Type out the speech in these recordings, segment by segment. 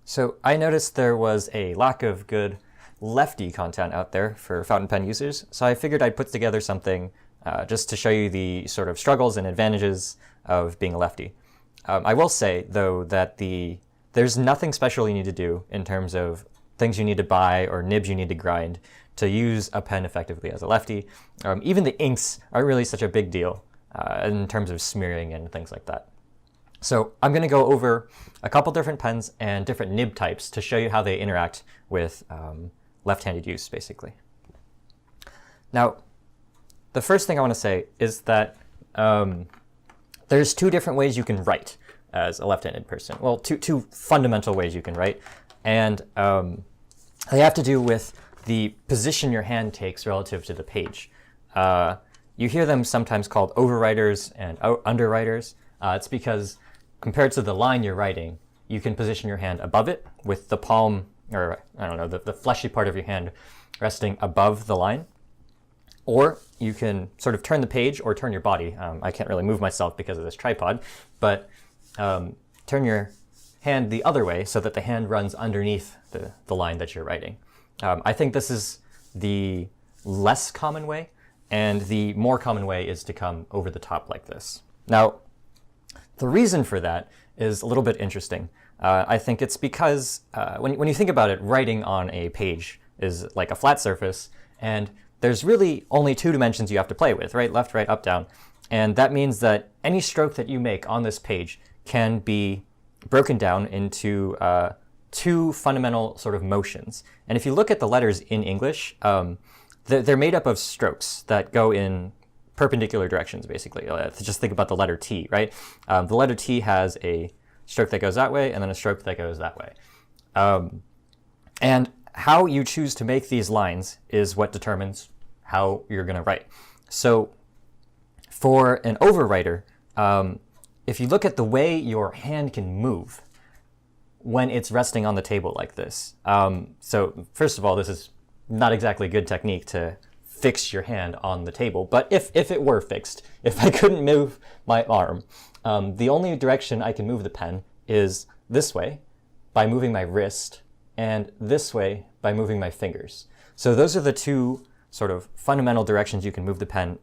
So I noticed there was a lack of good lefty content out there for fountain pen users, so I figured I'd put together something just to show you the sort of struggles and advantages of being a lefty. I will say, though, that there's nothing special you need to do in terms of things you need to buy or nibs you need to grind to use a pen effectively as a lefty. Even the inks aren't really such a big deal in terms of smearing and things like that. So I'm going to go over a couple different pens and different nib types to show you how they interact with left-handed use, basically. Now, the first thing I want to say is that there's two different ways you can write as a left-handed person. Well, two fundamental ways you can write, and they have to do with the position your hand takes relative to the page. You hear them sometimes called overwriters and underwriters. It's because compared to the line you're writing, you can position your hand above it with the palm, or I don't know, the fleshy part of your hand resting above the line. Or you can sort of turn the page or turn your body. I can't really move myself because of this tripod, but turn your hand the other way so that the hand runs underneath the line that you're writing. I think this is the less common way, and the more common way is to come over the top like this. Now, the reason for that is a little bit interesting. I think it's because when you think about it, writing on a page is like a flat surface, and there's really only two dimensions you have to play with, right? Left, right, up, down. And that means that any stroke that you make on this page can be broken down into two fundamental sort of motions. And if you look at the letters in English, they're made up of strokes that go in perpendicular directions, basically. Just think about the letter T, right? The letter T has a stroke that goes that way and then a stroke that goes that way. And how you choose to make these lines is what determines how you're going to write. So for an overwriter, if you look at the way your hand can move when it's resting on the table like this. So first of all, this is not exactly good technique to fix your hand on the table, but if it were fixed, if I couldn't move my arm, the only direction I can move the pen is this way by moving my wrist, and this way by moving my fingers. So those are the two sort of fundamental directions you can move the pen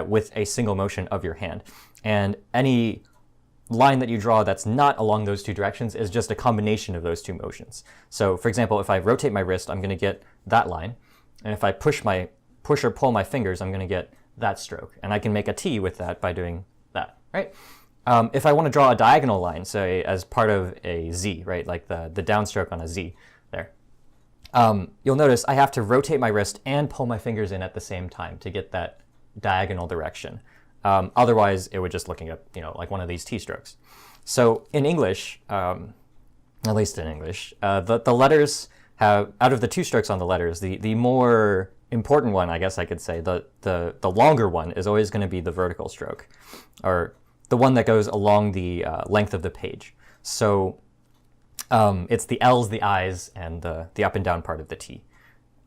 with a single motion of your hand. And any line that you draw that's not along those two directions is just a combination of those two motions. So for example, if I rotate my wrist, I'm going to get that line. And if I push or pull my fingers, I'm going to get that stroke. And I can make a T with that by doing that, right? If I want to draw a diagonal line, say as part of a Z, right, like the downstroke on a Z there, you'll notice I have to rotate my wrist and pull my fingers in at the same time to get that diagonal direction. Otherwise, it would just looking up, like one of these T strokes. So in English, at least in English, the letters have, out of the two strokes on the letters, the more important one, I guess I could say, the longer one is always going to be the vertical stroke, or the one that goes along the length of the page. So it's the L's, the I's, and the up and down part of the T.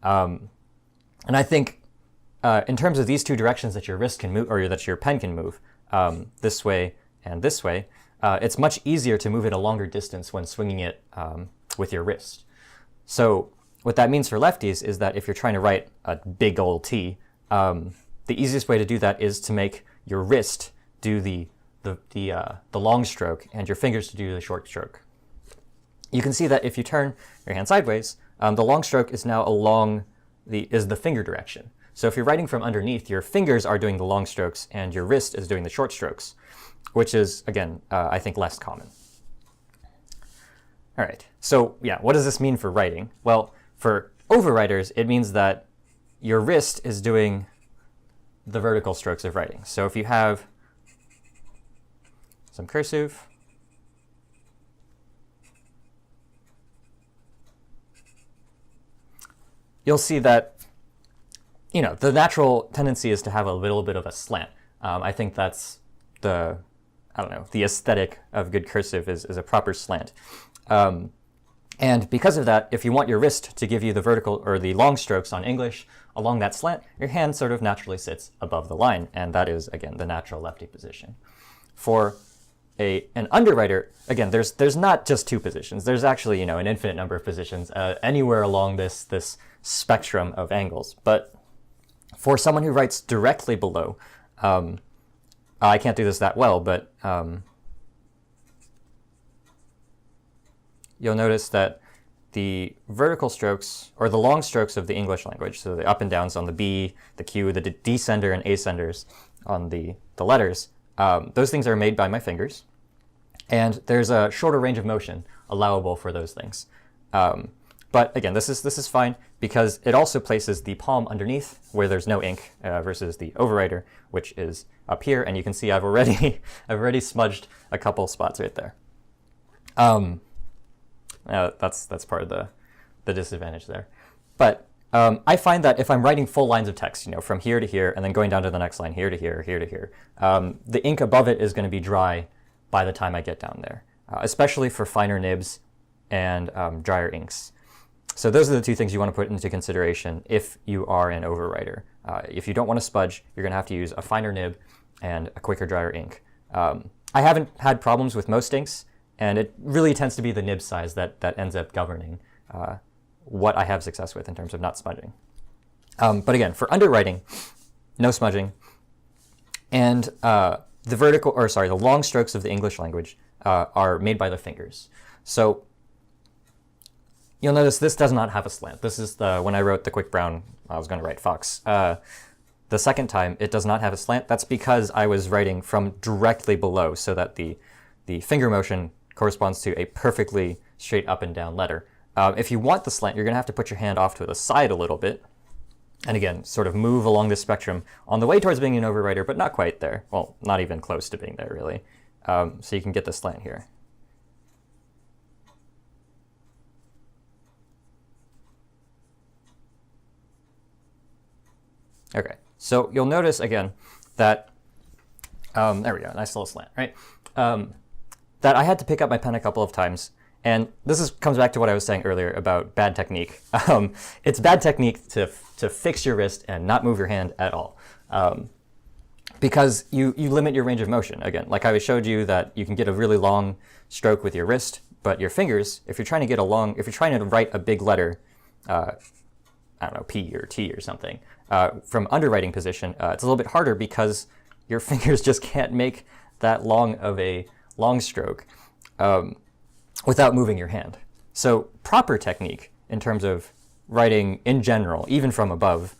And I think in terms of these two directions that your wrist can move, or that your pen can move, this way and this way, it's much easier to move it a longer distance when swinging it with your wrist. So what that means for lefties is that if you're trying to write a big old T, the easiest way to do that is to make your wrist do the long stroke and your fingers to do the short stroke. You can see that if you turn your hand sideways, the long stroke is now along the finger direction. So if you're writing from underneath, your fingers are doing the long strokes and your wrist is doing the short strokes, which is, again, I think less common. All right, so yeah, what does this mean for writing? Well, for overwriters, it means that your wrist is doing the vertical strokes of writing. So if you have some cursive, you'll see that, the natural tendency is to have a little bit of a slant. I think that's the aesthetic of good cursive is a proper slant. And because of that, if you want your wrist to give you the vertical or the long strokes on English along that slant, your hand sort of naturally sits above the line. And that is, again, the natural lefty position. For an underwriter, again, there's not just two positions. There's actually, an infinite number of positions anywhere along this spectrum of angles. But for someone who writes directly below, I can't do this that well, but you'll notice that the vertical strokes, or the long strokes of the English language, so the up and downs on the B, the Q, the descender and ascenders on the letters, those things are made by my fingers. And there's a shorter range of motion allowable for those things. But again, this is fine because it also places the palm underneath where there's no ink versus the overwriter, which is up here. And you can see I've already smudged a couple spots right there. That's part of the disadvantage there. But I find that if I'm writing full lines of text, from here to here, and then going down to the next line, here to here, here to here, the ink above it is going to be dry by the time I get down there, especially for finer nibs and drier inks. So those are the two things you want to put into consideration if you are an overwriter. If you don't want to smudge, you're going to have to use a finer nib and a quicker, drier ink. I haven't had problems with most inks, and it really tends to be the nib size that ends up governing what I have success with in terms of not smudging. But again, for underwriting, no smudging. And the long strokes of the English language are made by the fingers. So you'll notice this does not have a slant. This is when I wrote the quick brown, I was going to write fox. The second time, it does not have a slant. That's because I was writing from directly below so that the finger motion corresponds to a perfectly straight up and down letter. If you want the slant, you're going to have to put your hand off to the side a little bit. And again, sort of move along this spectrum on the way towards being an overwriter, but not quite there. Well, not even close to being there, really. So you can get the slant here. Okay, so you'll notice again that, there we go, nice little slant, right? That I had to pick up my pen a couple of times. And this comes back to what I was saying earlier about bad technique. It's bad technique to fix your wrist and not move your hand at all. Because you limit your range of motion. Again, like I showed you that you can get a really long stroke with your wrist, but your fingers, if you're trying to write a big letter, I don't know, P or T or something, from underwriting position, it's a little bit harder because your fingers just can't make that long of a long stroke without moving your hand. So proper technique in terms of writing in general, even from above,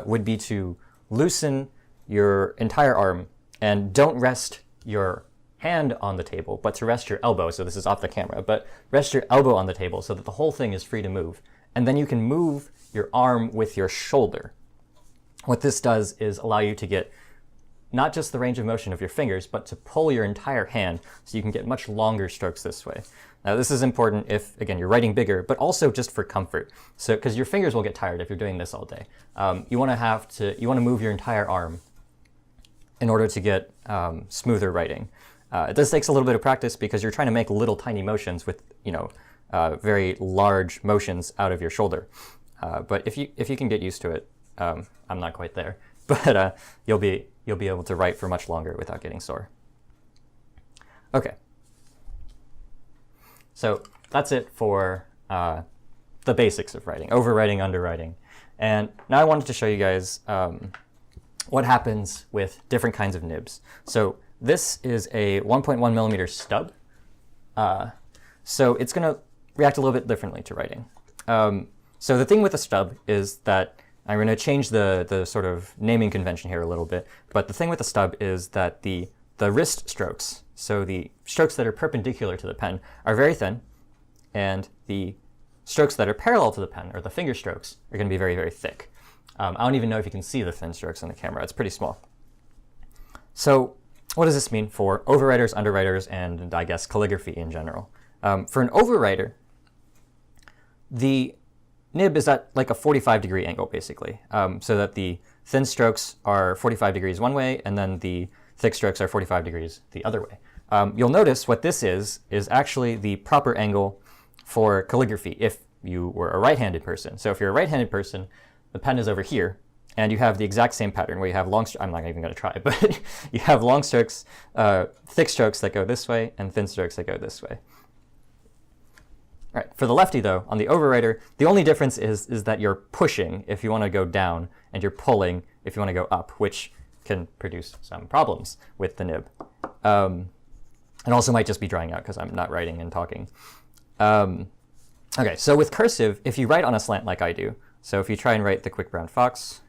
would be to loosen your entire arm and don't rest your hand on the table, but to rest your elbow. So this is off the camera, but rest your elbow on the table so that the whole thing is free to move. And then you can move your arm with your shoulder. What this does is allow you to get not just the range of motion of your fingers, but to pull your entire hand so you can get much longer strokes this way. Now this is important if, again, you're writing bigger, but also just for comfort. So, because your fingers will get tired if you're doing this all day. You want to move your entire arm in order to get smoother writing. This takes a little bit of practice because you're trying to make little tiny motions with, very large motions out of your shoulder. But if you can get used to it, I'm not quite there, but you'll be able to write for much longer without getting sore. Okay. So that's it for the basics of writing, overwriting, underwriting. And now I wanted to show you guys what happens with different kinds of nibs. So this is a 1.1 millimeter stub. So it's going to react a little bit differently to writing. So the thing with the stub is that I'm going to change the sort of naming convention here a little bit, but the thing with the stub is that the wrist strokes, so the strokes that are perpendicular to the pen, are very thin, and the strokes that are parallel to the pen, or the finger strokes, are going to be very, very thick. I don't even know if you can see the thin strokes on the camera. It's pretty small. So what does this mean for overwriters, underwriters, and I guess calligraphy in general? For an overwriter, the nib is at like a 45-degree angle, basically, so that the thin strokes are 45 degrees one way, and then the thick strokes are 45 degrees the other way. You'll notice what this is actually the proper angle for calligraphy if you were a right-handed person. So if you're a right-handed person, the pen is over here, and you have the exact same pattern where you have long, I'm not even going to try, but you have long strokes, thick strokes that go this way, and thin strokes that go this way. All right, for the lefty though, on the overwriter, the only difference is that you're pushing if you want to go down, and you're pulling if you want to go up, which can produce some problems with the nib. And also might just be drying out because I'm not writing and talking. Okay, so with cursive, if you write on a slant like I do, so if you try and write the quick brown fox,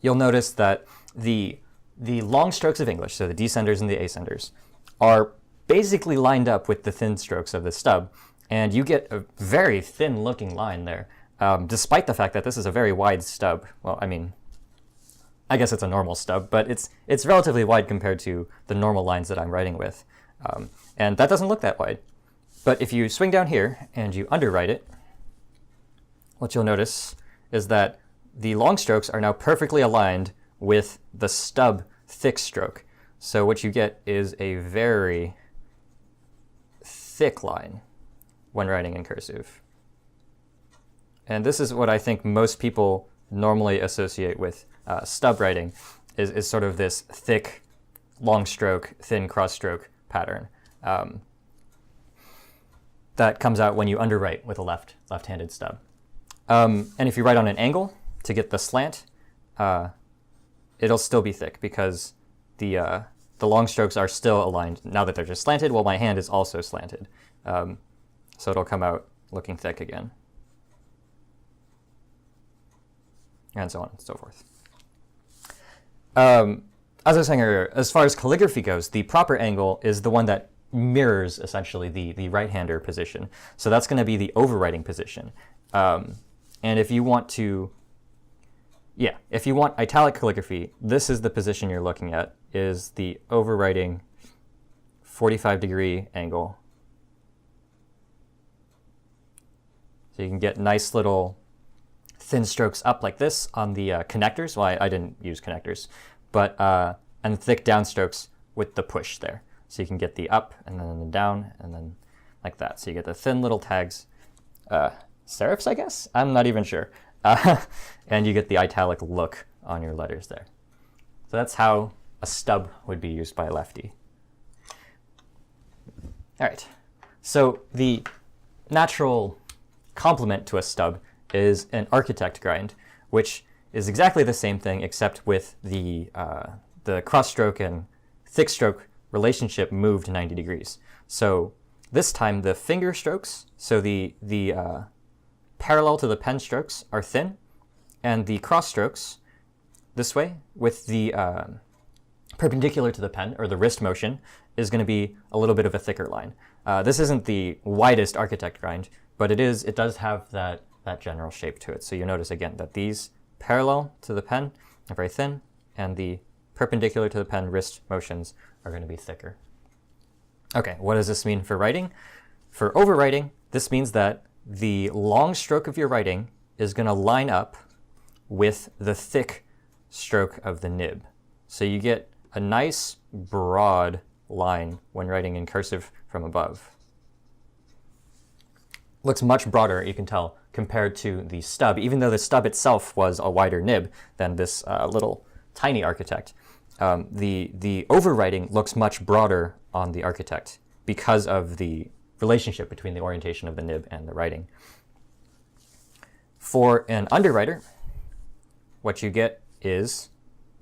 you'll notice that the long strokes of English, so the descenders and the ascenders, are basically lined up with the thin strokes of the stub, and you get a very thin looking line there, despite the fact that this is a very wide stub. Well, I mean, I guess it's a normal stub, but it's relatively wide compared to the normal lines that I'm writing with. And that doesn't look that wide. But if you swing down here and you underwrite it, what you'll notice is that the long strokes are now perfectly aligned with the stub thick stroke. So what you get is a very thick line when writing in cursive. And this is what I think most people normally associate with stub writing, is sort of this thick, long stroke, thin cross stroke pattern that comes out when you underwrite with a left-handed stub. And if you write on an angle to get the slant, it'll still be thick because the long strokes are still aligned. Now that they're just slanted, well, my hand is also slanted. So it'll come out looking thick again. And so on and so forth. As I was saying earlier, as far as calligraphy goes, the proper angle is the one that mirrors essentially the right-hander position. So that's going to be the overwriting position. And if you want to, if you want italic calligraphy, this is the position you're looking at, is the overwriting 45-degree angle. So you can get nice little thin strokes up like this on the connectors. Well, I didn't use connectors, but and thick downstrokes with the push there. So you can get the up and then the down and then like that. So you get the thin little tags, serifs, I guess? I'm not even sure. And you get the italic look on your letters there. So that's how a stub would be used by a lefty. All right, so the natural complement to a stub is an architect grind, which is exactly the same thing except with the cross stroke and thick stroke relationship moved 90 degrees. So this time the finger strokes, so the parallel to the pen strokes are thin, and the cross strokes this way with the perpendicular to the pen, or the wrist motion, is going to be a little bit of a thicker line. This isn't the widest architect grind, but it does have that general shape to it. So you notice again that these parallel to the pen are very thin, and the perpendicular to the pen wrist motions are going to be thicker. Okay, what does this mean for writing? For overwriting, this means that the long stroke of your writing is going to line up with the thick stroke of the nib. So you get a nice broad line when writing in cursive from above. Looks much broader, you can tell, compared to the stub, even though the stub itself was a wider nib than this little tiny architect. The overwriting looks much broader on the architect because of the relationship between the orientation of the nib and the writing. For an underwriter, what you get is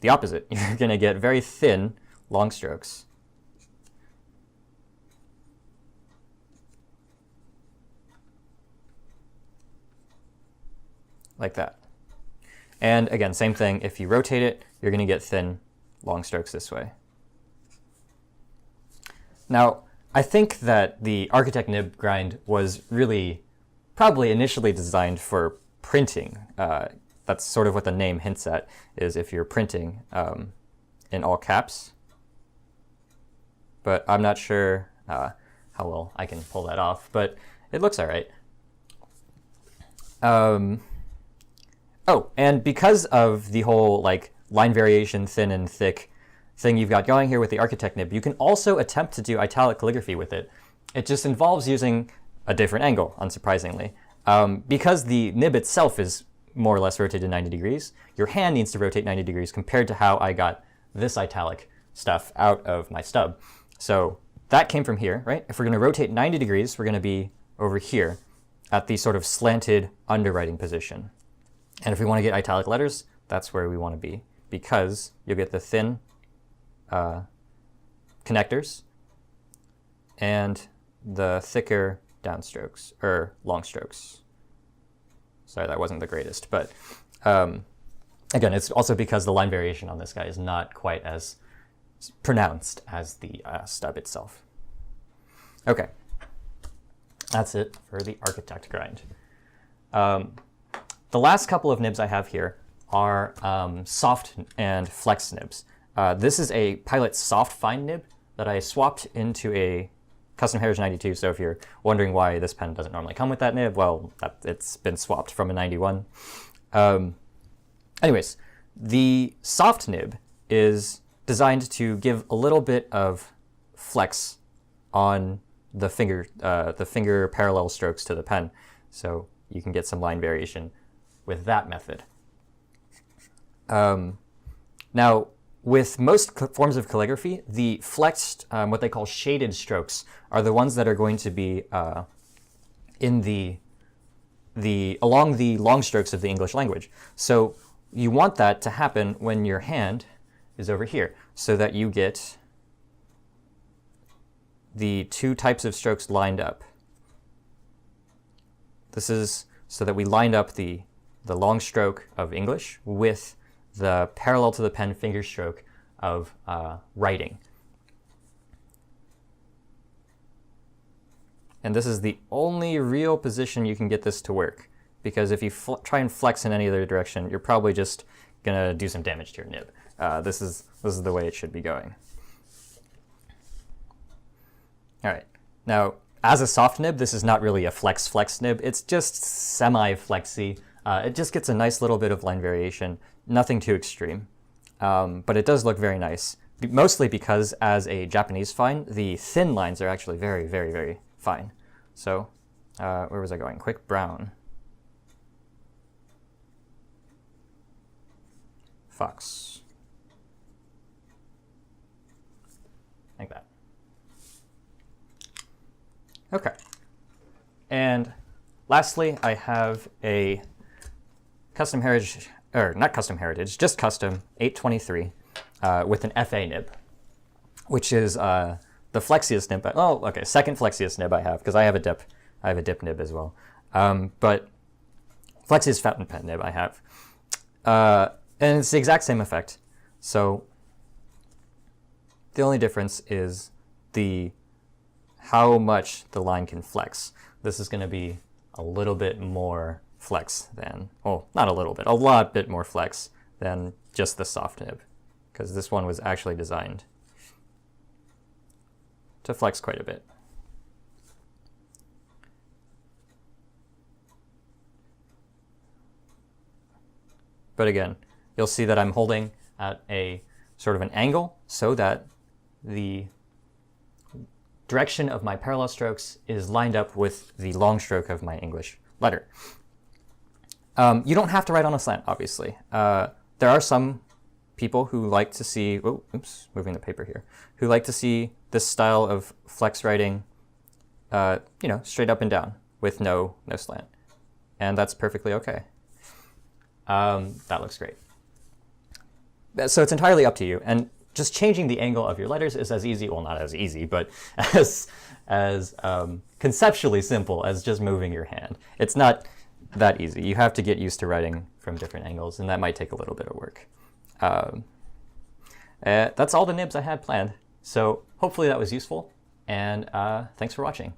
the opposite. You're going to get very thin long strokes. Like that. And again, same thing, if you rotate it, you're going to get thin long strokes this way. Now, I think that the architect nib grind was really probably initially designed for printing. That's sort of what the name hints at, is if you're printing in all caps. But I'm not sure how well I can pull that off, but it looks all right. Oh, and because of the whole line variation, thin and thick thing you've got going here with the architect nib, you can also attempt to do italic calligraphy with it. It just involves using a different angle, unsurprisingly. Because the nib itself is more or less rotated 90 degrees, your hand needs to rotate 90 degrees compared to how I got this italic stuff out of my stub. So that came from here, right? If we're going to rotate 90 degrees, we're going to be over here at the sort of slanted underwriting position. And if we want to get italic letters, that's where we want to be, because you'll get the thin connectors and the thicker downstrokes, or long strokes. Sorry, that wasn't the greatest, but again, it's also because the line variation on this guy is not quite as pronounced as the stub itself. Okay, that's it for the architect grind. The last couple of nibs I have here are soft and flex nibs. This is a Pilot soft fine nib that I swapped into a Custom Heritage 92, so if you're wondering why this pen doesn't normally come with that nib, well, it's been swapped from a 91. Anyways, the soft nib is designed to give a little bit of flex on the finger parallel strokes to the pen, so you can get some line variation with that method. Now, with most forms of calligraphy, the flexed, what they call shaded strokes, are the ones that are going to be along the long strokes of the English language. So you want that to happen when your hand is over here, so that you get the two types of strokes lined up. This is so that we lined up the long stroke of English with the parallel to the pen finger stroke of writing. And this is the only real position you can get this to work, because if you try and flex in any other direction, you're probably just gonna do some damage to your nib. This is the way it should be going. All right, now as a soft nib, this is not really a flex nib. It's just semi-flexy. It just gets a nice little bit of line variation, nothing too extreme, but it does look very nice, mostly because as a Japanese fine, the thin lines are actually very, very, very fine. So where was I going? Quick brown. Fox. Like that. Okay. And lastly, I have a Custom Heritage, or not Custom Heritage, just Custom 823 with an FA nib, which is the flexiest nib. Oh, okay, second flexiest nib I have, because I have a dip nib as well. But flexiest fountain pen nib I have. And it's the exact same effect. So the only difference is how much the line can flex. This is going to be a little bit more flex than, oh, not a little bit, a lot bit more flex than just the soft nib, because this one was actually designed to flex quite a bit. But again, you'll see that I'm holding at a sort of an angle so that the direction of my parallel strokes is lined up with the long stroke of my English letter. You don't have to write on a slant, obviously. There are some people who like to see, oh, oops, moving the paper here, who like to see this style of flex writing, straight up and down with no slant. And that's perfectly okay. That looks great. So it's entirely up to you. And just changing the angle of your letters is as easy, well, not as easy, but as conceptually simple as just moving your hand. It's not that easy. You have to get used to writing from different angles, and that might take a little bit of work. That's all the nibs I had planned. So hopefully that was useful, and thanks for watching.